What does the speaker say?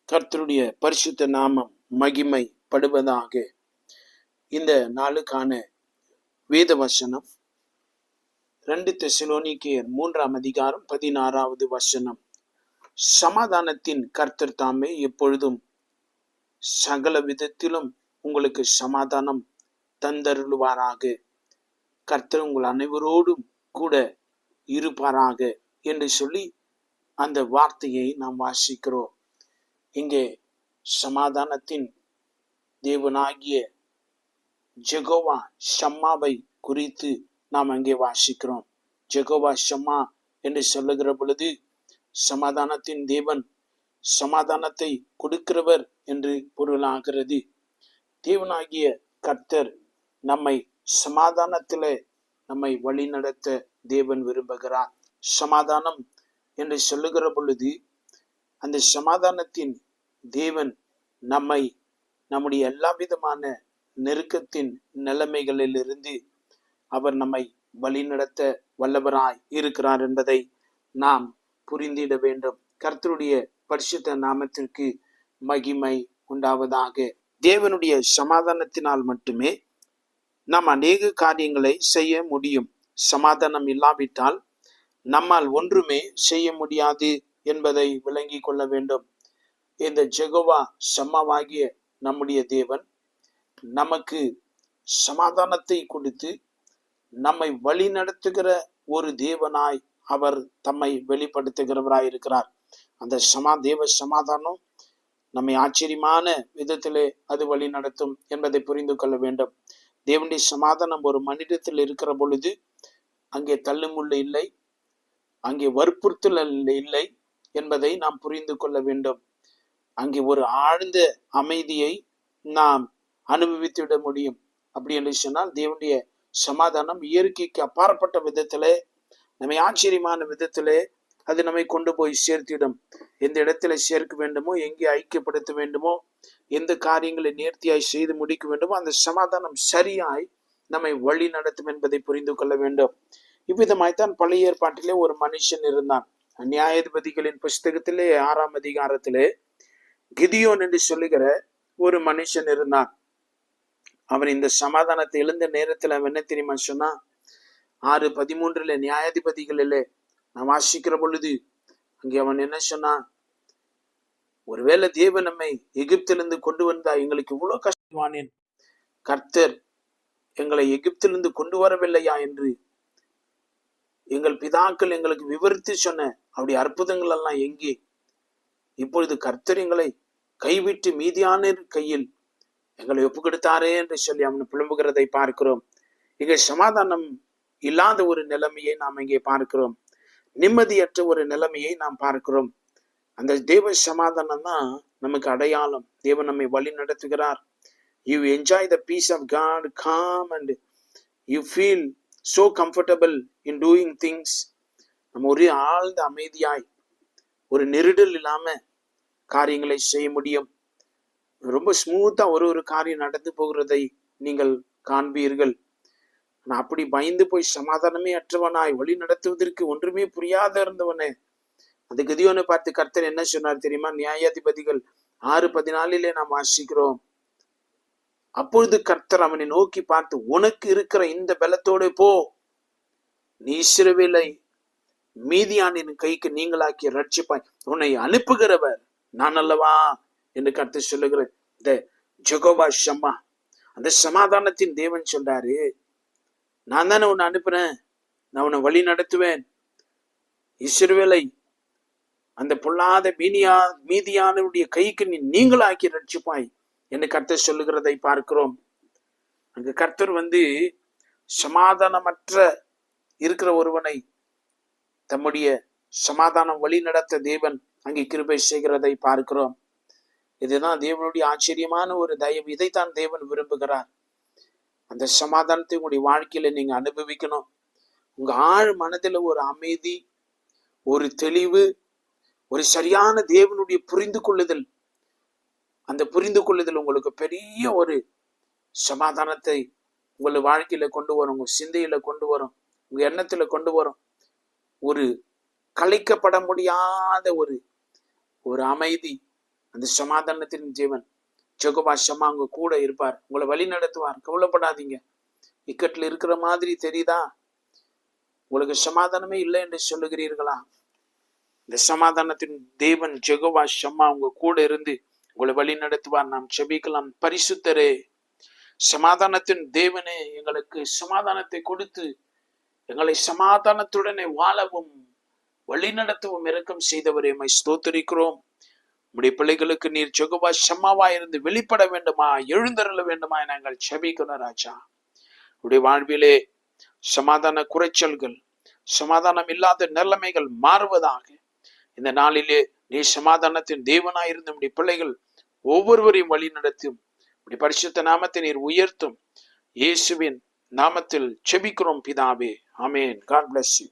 கர்த்தருடைய பரிசுத்த நாமம் மகிமைப்படுவதாக. இந்த நாளுக்கான வேத வசனம் 2 தெசலோனிக்கேயர் 3:16 வசனம். சமாதானத்தின் கர்த்தர் தாமே எப்பொழுதும் சகல விதத்திலும் உங்களுக்கு சமாதானம் தந்தருளுவாராக. கர்த்தர் உங்கள் அனைவரோடும் கூட இருப்பாராக என்று சொல்லி அந்த வார்த்தையை நாம் வாசிக்கிறோம். இங்கே சமாதானத்தின் தேவனாகிய ஜெகோவா ஷம்மாவை குறித்து நாம் அங்கே வாசிக்கிறோம். ஜெகோவா ஷம்மா என்று சொல்லுகிற பொழுது சமாதானத்தின் தேவன், சமாதானத்தை கொடுக்கிறவர் என்று பொருளாகிறது. தேவனாகிய கர்த்தர் நம்மை சமாதானத்திலே நம்மை வழிநடத்த தேவன் விரும்புகிறார். சமாதானம் என்று சொல்லுகிற பொழுது அந்த சமாதானத்தின் தேவன் நம்மை நம்முடைய எல்லா விதமான நெருக்கத்தின் நிலைமைகளிலிருந்து அவர் நம்மை வழிநடத்த வல்லவராய் இருக்கிறார் என்பதை நாம் புரிந்திட வேண்டும். கர்த்தருடைய பரிசுத்த நாமத்திற்கு மகிமை உண்டாவதாக. தேவனுடைய சமாதானத்தினால் மட்டுமே நாம் அநேக காரியங்களை செய்ய முடியும். சமாதானம் இல்லாவிட்டால் நம்மால் ஒன்றுமே செய்ய முடியாது என்பதை விளங்கி கொள்ள வேண்டும். இந்த ஜெகோவா ஷம்மாவாகிய நம்முடைய தேவன் நமக்கு சமாதானத்தை கொடுத்து நம்மை வழி நடத்துகிற ஒரு தேவனாய் அவர் தம்மை வெளிப்படுத்துகிறவராய் இருக்கிறார். அந்த தேவ சமாதானம் நம்மை ஆச்சரியமான விதத்திலே அது வழி நடத்தும் என்பதை புரிந்து கொள்ள வேண்டும். தேவனுடைய சமாதானம் ஒரு மனிதத்தில் இருக்கிற பொழுது அங்கே தள்ளுமுள்ளு இல்லை, அங்கே வற்புறுத்தல் இல்லை என்பதை நாம் புரிந்து கொள்ள வேண்டும். அங்கே ஒரு ஆழ்ந்த அமைதியை நாம் அனுபவித்துவிட முடியும். அப்படி என்று சொன்னால் தேவனுடைய சமாதானம் இயற்கைக்கு அப்பாற்பட்ட விதத்திலே, நம்மை ஆச்சரியமான விதத்திலே அது நம்மை கொண்டு போய் சேர்த்திடும். எந்த இடத்துல சேர்க்க வேண்டுமோ, எங்கே ஐக்கியப்படுத்த வேண்டுமோ, எந்த காரியங்களை நேர்த்தியாய் செய்து முடிக்க வேண்டுமோ அந்த சமாதானம் சரியாய் நம்மை வழி நடத்தும் என்பதை புரிந்து கொள்ள வேண்டும். இவ்விதமாய்த்தான் பழைய ஏற்பாட்டிலே ஒரு மனுஷன் இருந்தான். நியாயாதிபதிகளின் புஸ்தகத்திலே 6ஆம் அதிகாரத்திலே கிதியோன் என்று சொல்லுகிற ஒரு மனுஷன் இருந்தான். அவன் இந்த சமாதானத்தை எழுந்த நேரத்தில் அவன் என்ன தெரியுமா சொன்னா, 6:13 நியாயாதிபதிகளிலே நான் வாசிக்கிற பொழுது அங்கே அவன் என்ன சொன்னான், ஒருவேளை தேவன் நம்மை எகிப்திலிருந்து கொண்டு வந்தா எங்களுக்கு இவ்வளவு கஷ்டமானேன், கர்த்தர் எங்களை எகிப்திலிருந்து கொண்டு வரவில்லையா என்று எங்கள் பிதாக்கள் எங்களுக்கு விவரித்து சொன்ன அவருடைய அற்புதங்கள் எல்லாம் எங்கே? இப்பொழுது கர்த்தர் எங்களை கைவிட்டு மீதியான கையில் எங்களை ஒப்பு கொடுத்தாரே என்று சொல்லி அவன் புலம்புகிறதை பார்க்கிறோம். இங்கே சமாதானம் இல்லாத ஒரு நிலைமையை நாம் இங்கே பார்க்கிறோம். நிம்மதியற்ற ஒரு நிலைமையை நாம் பார்க்கிறோம். அந்த தேவ சமாதானம் தான் நமக்கு அடையாளம். தேவன் நம்மை வழி நடத்துகிறார். You enjoy the peace of God, calm and you feel so comfortable in doing things. நம்ம ஒரு ஆழ்ந்த அமைதியாய் ஒரு நெருடல் இல்லாம காரியங்களை செய்ய முடியும். ரொம்ப ஸ்மூத்தா ஒரு காரியம் நடந்து போகிறதை நீங்கள் காண்பீர்கள். அப்படி பயந்து போய் சமாதானமே அற்றவனாய் வழி நடத்துவதற்கு ஒன்றுமே புரியாத இருந்தவனே அந்த கிதியோனை பார்த்து கர்த்தர் என்ன சொன்னார் தெரியுமா? நியாயாதிபதிகள் 6:14 நாம் வாசிக்கிறோம். அப்பொழுது கர்த்தர் அவனை நோக்கி பார்த்து, உனக்கு இருக்கிற இந்த பலத்தோடு போ, நீ இஸ்ரவேலை மீதியானின் கைக்கு நீங்களாக்கி ரட்சிப்பாய், உன்னை அனுப்புகிறவர் நான் அல்லவா என்று கர்த்தர் சொல்லுகிற இந்த ஜெகோவா ஷம்மா, அந்த சமாதானத்தின் தேவன் சொல்றாரு, நான் தானே உன்னை அனுப்புறேன், நான் உன்னை வழி நடத்துவேன், இஸ்ரவேலை அந்த பொல்லாத மீதியானுடைய கைக்கு நீங்களாக்கி ரட்சிப்பாய் என்று கர்த்தர் சொல்லுகிறதை பார்க்கிறோம். அங்க கர்த்தர் சமாதானமற்ற இருக்கிற ஒருவனை தம்முடைய சமாதானம் வழி நடத்த தேவன் அங்கே கிருபை செய்கிறதை பார்க்கிறோம். இதுதான் தேவனுடைய ஆச்சரியமான ஒரு தயவு. இதைத்தான் தேவன் விரும்புகிறார். அந்த சமாதானத்தை உங்களுடைய வாழ்க்கையில நீங்க அனுபவிக்கணும். உங்க ஆழ் மனதில் ஒரு அமைதி, ஒரு தெளிவு, ஒரு சரியான தேவனுடைய புரிந்து கொள்ளுதல், அந்த புரிந்து கொள்ளுதல் உங்களுக்கு பெரிய ஒரு சமாதானத்தை உங்களை வாழ்க்கையில கொண்டு வரும், உங்க சிந்தையில கொண்டு வரும், உங்க எண்ணத்துல கொண்டு வரும். ஒரு கலைக்கப்பட முடியாத ஒரு அமைதி, அந்த சமாதானத்தின் தேவன் ஜெகோவா ஷம்மா உங்க கூட இருப்பார், உங்களை வழி நடத்துவார். கவலைப்படாதீங்க. இக்கட்டில் இருக்கிற மாதிரி தெரியுதா? உங்களுக்கு சமாதானமே இல்லை என்று சொல்லுகிறீர்களா? இந்த சமாதானத்தின் தேவன் ஜெகோவா ஷம்மா உங்க கூட இருந்து உங்களை வழி நடத்துவார். நாம் செபிக்கலாம். பரிசுத்தரே, சமாதானத்தின் தேவனே, எங்களுக்கு சமாதானத்தை கொடுத்து எங்களை சமாதானத்துடனே வாழவும் வழி நடத்தவும் இரக்கம் செய்தவரே, மை ஸ்தோத்திரிக்கிறோம். உடைய பிள்ளைகளுக்கு நீர் ஜெகோவா ஷம்மாவா இருந்து வெளிப்பட வேண்டுமா, எழுந்தருள வேண்டுமா நாங்கள் செபிக்கணும் ராஜா. உடைய வாழ்விலே சமாதான குறைச்சல்கள், சமாதானம் இல்லாத நிலைமைகள் மாறுவதாக இந்த நாளிலே நீ சமாதானத்தின் தேவனாயிருந்து உடைய பிள்ளைகள் ஒவ்வொருவரையும் வழி நடத்தும். உடைய பரிசுத்த நாமத்தை நீர் உயர்த்தும். இயேசுவின் நாமத்தில் செபிக்கிறோம் பிதாவே. ஆமென். God bless you.